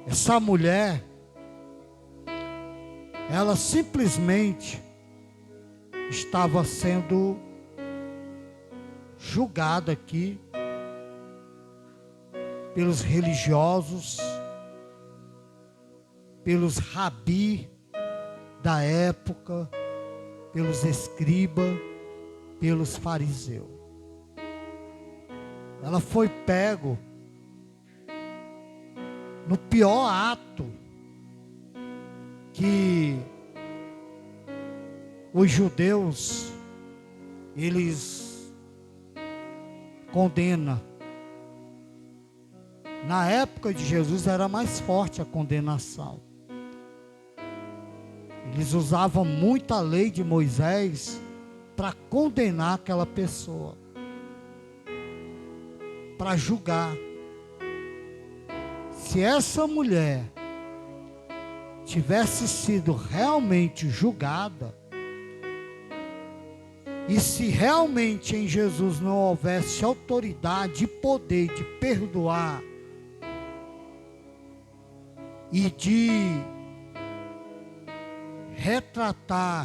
Essa mulher, ela simplesmente estava sendo julgada aqui pelos religiosos, pelos rabi da época, pelos escribas, pelos fariseus. Ela foi pego no pior ato que os judeus, eles condenam. Na época de Jesus era mais forte a condenação. Eles usavam muito a lei de Moisés para condenar aquela pessoa, para julgar. Se essa mulher tivesse sido realmente julgada, e se realmente em Jesus não houvesse autoridade e poder de perdoar e de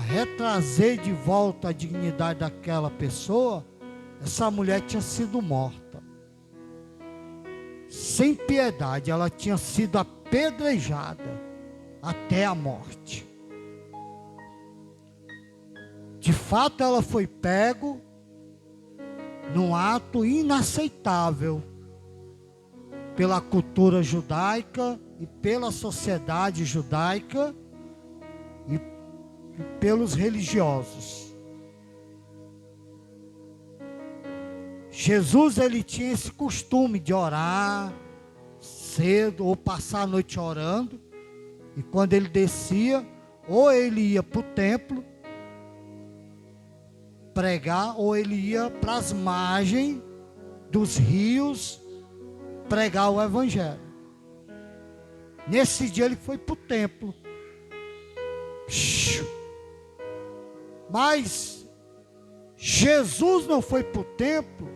retrazer de volta a dignidade daquela pessoa, essa mulher tinha sido morta. Sem piedade, ela tinha sido apedrejada até a morte. De fato, ela foi pego num ato inaceitável pela cultura judaica e pela sociedade judaica e pelos religiosos. Jesus, ele tinha esse costume de orar cedo ou passar a noite orando, e quando ele descia, ou ele ia para o templo pregar, ou ele ia para as margens dos rios pregar o evangelho. Nesse dia ele foi para o templo. Mas Jesus não foi para o templo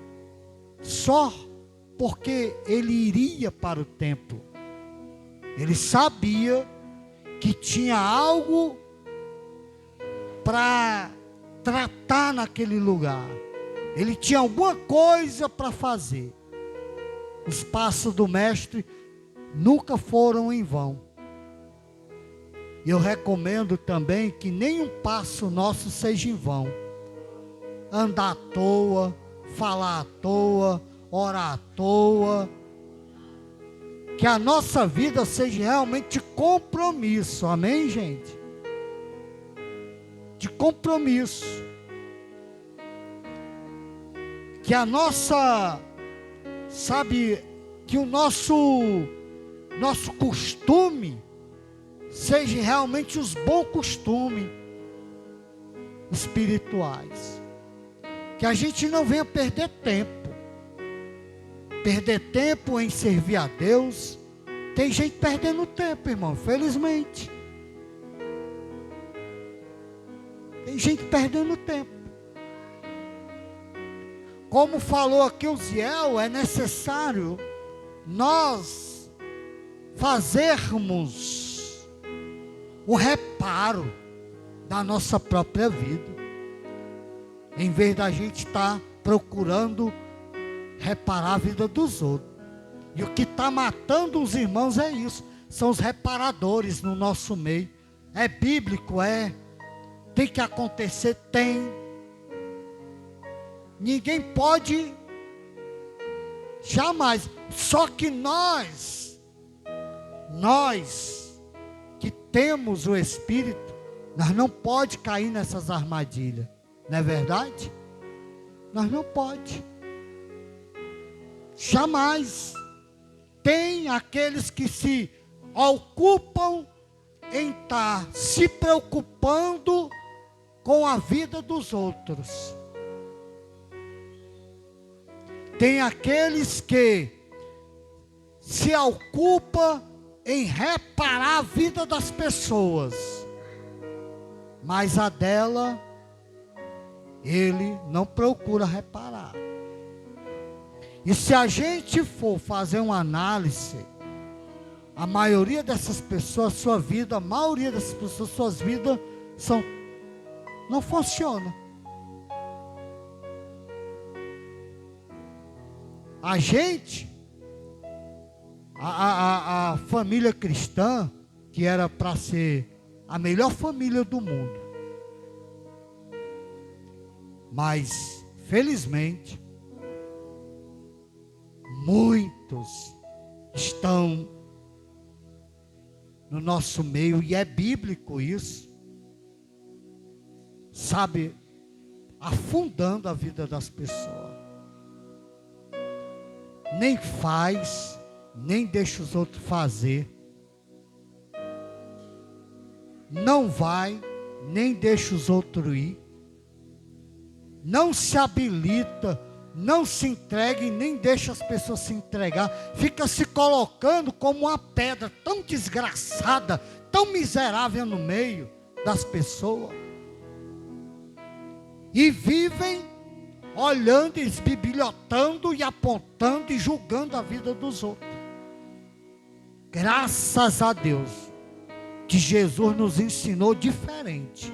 só porque ele iria para o templo. Ele sabia que tinha algo para tratar naquele lugar. Ele tinha alguma coisa para fazer. Os passos do mestre nunca foram em vão. Eu recomendo também que nenhum passo nosso seja em vão. Andar à toa, falar à toa, orar à toa. Que a nossa vida seja realmente de compromisso. Amém, gente? De compromisso. Que a nossa, que o nosso costume seja realmente os bons costumes espirituais. Que a gente não venha perder tempo. Perder tempo em servir a Deus. Tem gente perdendo tempo, irmão, infelizmente. Tem gente perdendo tempo. Como falou aqui o Ziel, é necessário nós fazermos o reparo da nossa própria vida, em vez da gente estar procurando reparar a vida dos outros. E o que está matando os irmãos é isso, são os reparadores no nosso meio. É bíblico, é. Tem que acontecer, tem. Ninguém pode, jamais. Só que nós que temos o Espírito, nós não pode cair nessas armadilhas. Não é verdade? Nós não pode. Jamais. Tem aqueles que se ocupam em estar se preocupando com a vida dos outros. Tem aqueles que se ocupam em reparar a vida das pessoas, mas a dela ele não procura reparar. E se a gente for fazer uma análise a maioria dessas pessoas, sua vida, a maioria dessas pessoas, suas vidas não funciona. A gente, a família cristã, que era para ser a melhor família do mundo, mas, felizmente, muitos estão no nosso meio, e é bíblico isso, sabe, afundando a vida das pessoas. Nem faz, nem deixa os outros fazer. Não vai, nem deixa os outros ir. Não se habilita, não se entrega e nem deixa as pessoas se entregar. Fica se colocando como uma pedra tão desgraçada, tão miserável no meio das pessoas. E vivem olhando, esbibilhotando e apontando e julgando a vida dos outros. Graças a Deus que Jesus nos ensinou diferente.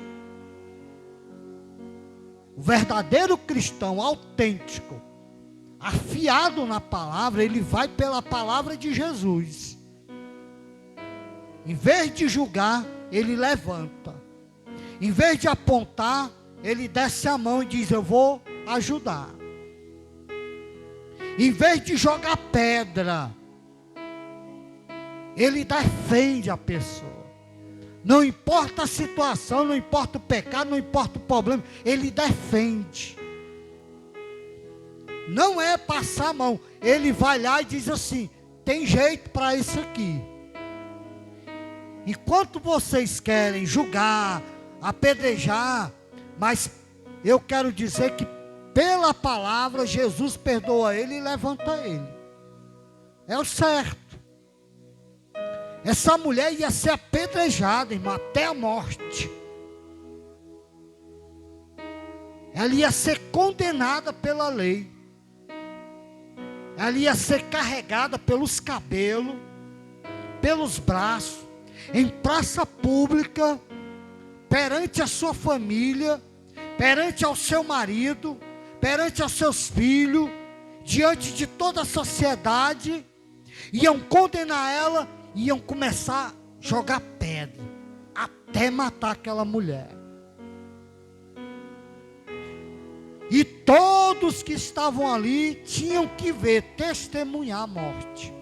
O verdadeiro cristão autêntico, afiado na palavra, ele vai pela palavra de Jesus. Em vez de julgar, ele levanta. Em vez de apontar, ele desce a mão e diz: eu vou ajudar. Em vez de jogar pedra, ele defende a pessoa. Não importa a situação, não importa o pecado, não importa o problema, ele defende. Não é passar a mão, ele vai lá e diz assim: tem jeito para isso aqui. Enquanto vocês querem julgar, apedrejar, mas eu quero dizer que pela palavra Jesus perdoa ele e levanta ele. É o certo. Essa mulher ia ser apedrejada, irmão, até a morte. Ela ia ser condenada pela lei. Ela ia ser carregada pelos cabelos, pelos braços, em praça pública, perante a sua família, perante ao seu marido, perante aos seus filhos, diante de toda a sociedade. Iam condenar ela, iam começar a jogar pedra, até matar aquela mulher. E todos que estavam ali tinham que ver, testemunhar a morte.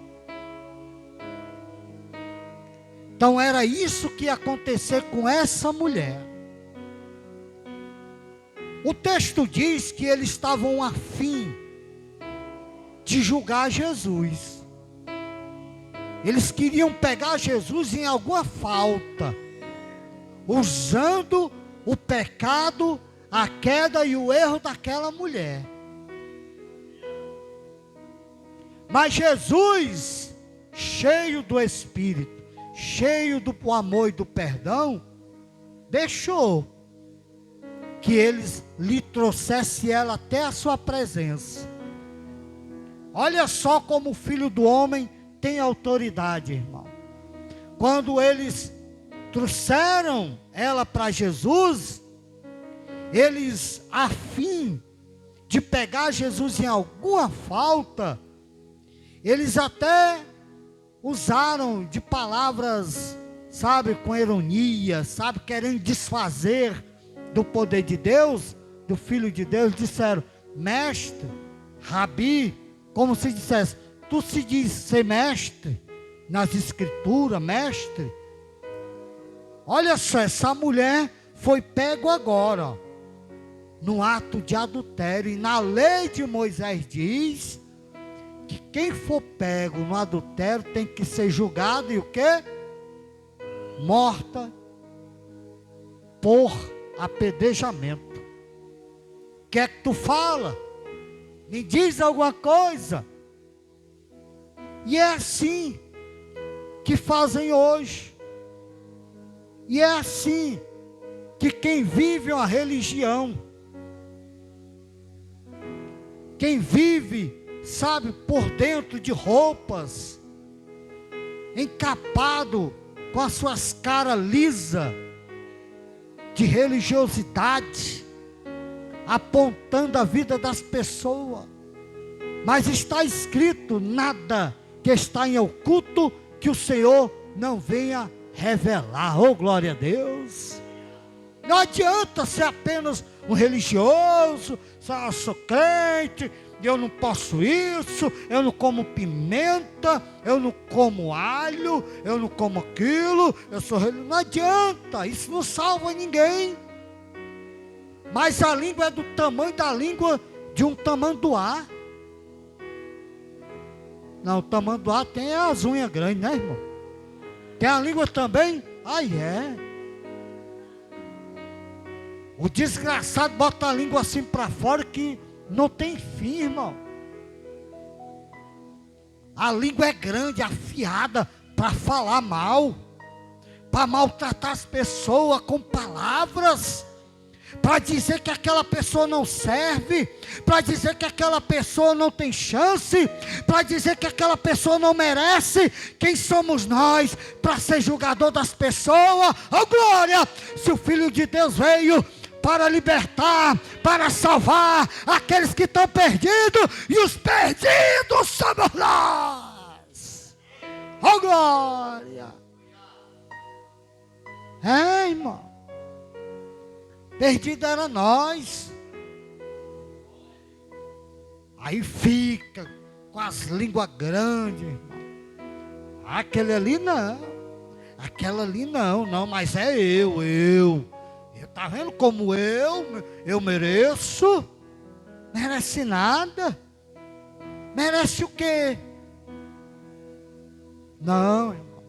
Então era isso que ia acontecer com essa mulher. O texto diz que eles estavam a fim de julgar Jesus. Eles queriam pegar Jesus em alguma falta, usando o pecado, a queda e o erro daquela mulher. Mas Jesus, cheio do Espírito, cheio do amor e do perdão, deixou que eles lhe trouxessem ela até a sua presença. Olha só como o Filho do Homem tem autoridade, irmão. Quando eles trouxeram ela para Jesus, eles, a fim de pegar Jesus em alguma falta, eles até usaram de palavras, sabe, com ironia, sabe, querendo desfazer do poder de Deus, do Filho de Deus. Disseram: mestre, rabi, como se dissesse: tu se diz ser mestre nas escrituras, mestre? Olha só, essa mulher foi pego agora, no ato de adultério, e na lei de Moisés diz que quem for pego no adultério tem que ser julgado e o quê? Morta por apedrejamento. O que é que tu fala? Me diz alguma coisa. E é assim que fazem hoje. E é assim que quem vive uma religião, quem vive, sabe, por dentro de roupas, encapado com as suas caras lisas de religiosidade, apontando a vida das pessoas. Mas está escrito: nada que está em oculto que o Senhor não venha revelar. Oh, glória a Deus! Não adianta ser apenas um religioso, eu sou crente, eu não posso isso, eu não como pimenta, eu não como alho, eu não como aquilo, eu sou religioso. Não adianta, isso não salva ninguém. Mas a língua é do tamanho da língua de um tamanduá. Não, o tamanduá tem as unhas grandes, né, irmão? Tem a língua também? Aí é. O desgraçado bota a língua assim para fora que não tem fim, irmão. A língua é grande, afiada para falar mal, para maltratar as pessoas com palavras, para dizer que aquela pessoa não serve, para dizer que aquela pessoa não tem chance, para dizer que aquela pessoa não merece. Quem somos nós para ser julgador das pessoas? Oh, glória! Se o Filho de Deus veio para libertar, para salvar aqueles que estão perdidos, e os perdidos somos nós. Oh, glória! É, irmão. Perdido era nós. Aí fica com as línguas grandes, irmão. Aquele ali não. Aquela ali não, mas é eu. Tá vendo como eu mereço? Merece nada. Merece o quê? Não, irmão.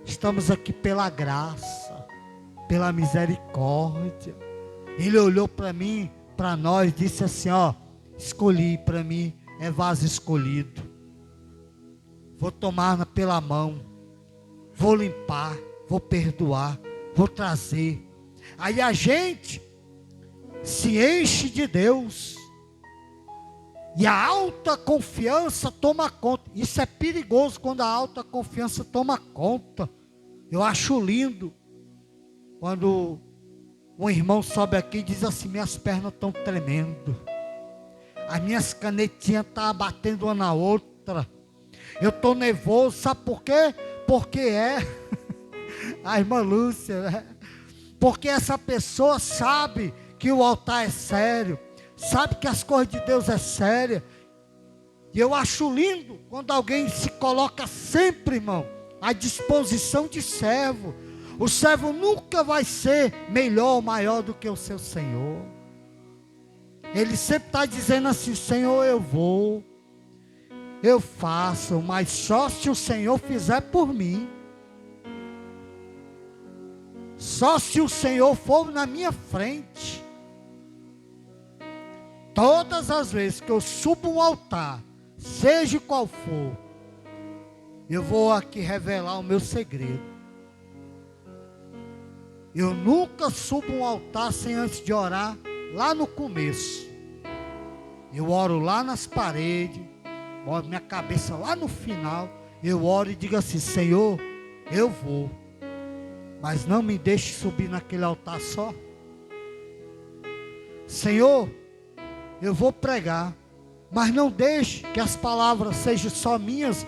Estamos aqui pela graça, pela misericórdia. Ele olhou para mim, para nós, disse assim: ó, escolhi para mim, é vaso escolhido. Vou tomar pela mão, vou limpar, vou perdoar, vou trazer. Aí a gente se enche de Deus, e a alta confiança toma conta. Isso é perigoso quando a alta confiança toma conta. Eu acho lindo quando um irmão sobe aqui e diz assim: minhas pernas estão tremendo, as minhas canetinhas estão batendo uma na outra, eu estou nervoso. Sabe por quê? Porque a irmã Lúcia, né? Porque essa pessoa sabe que o altar é sério, sabe que as coisas de Deus é séria. E eu acho lindo quando alguém se coloca sempre, irmão, à disposição de servo. O servo nunca vai ser melhor ou maior do que o seu Senhor. Ele sempre está dizendo assim: Senhor, eu vou, eu faço, mas só se o Senhor fizer por mim. Só se o Senhor for na minha frente. Todas as vezes que eu subo um altar, seja qual for, eu vou aqui revelar o meu segredo. Eu nunca subo um altar sem antes de orar lá no começo. Eu oro lá nas paredes, boto minha cabeça lá no final. Eu oro e digo assim: Senhor, eu vou, mas não me deixe subir naquele altar só. Senhor, eu vou pregar, mas não deixe que as palavras sejam só minhas,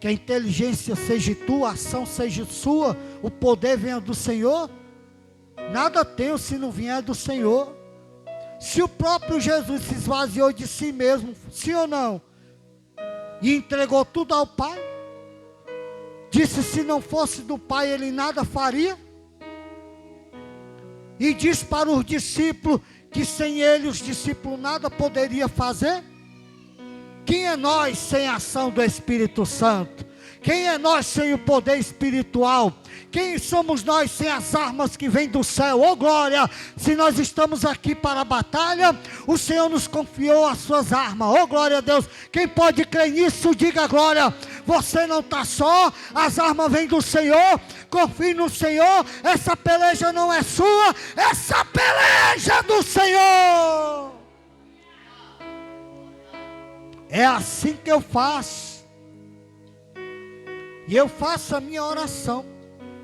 que a inteligência seja tua, a ação seja sua, o poder venha do Senhor. Nada tenho se não vier do Senhor. Se o próprio Jesus se esvaziou de si mesmo, sim ou não, e entregou tudo ao Pai, disse: se não fosse do Pai ele nada faria. E diz para os discípulos que sem ele os discípulos nada poderiam fazer. Quem é nós sem a ação do Espírito Santo? Quem é nós sem o poder espiritual? Quem somos nós sem as armas que vêm do céu? Oh, glória! Se nós estamos aqui para a batalha, o Senhor nos confiou as suas armas. Oh, glória a Deus! Quem pode crer nisso, diga glória. Você não está só, as armas vêm do Senhor. Confie no Senhor. Essa peleja não é sua, essa peleja é do Senhor. É assim que eu faço. E eu faço a minha oração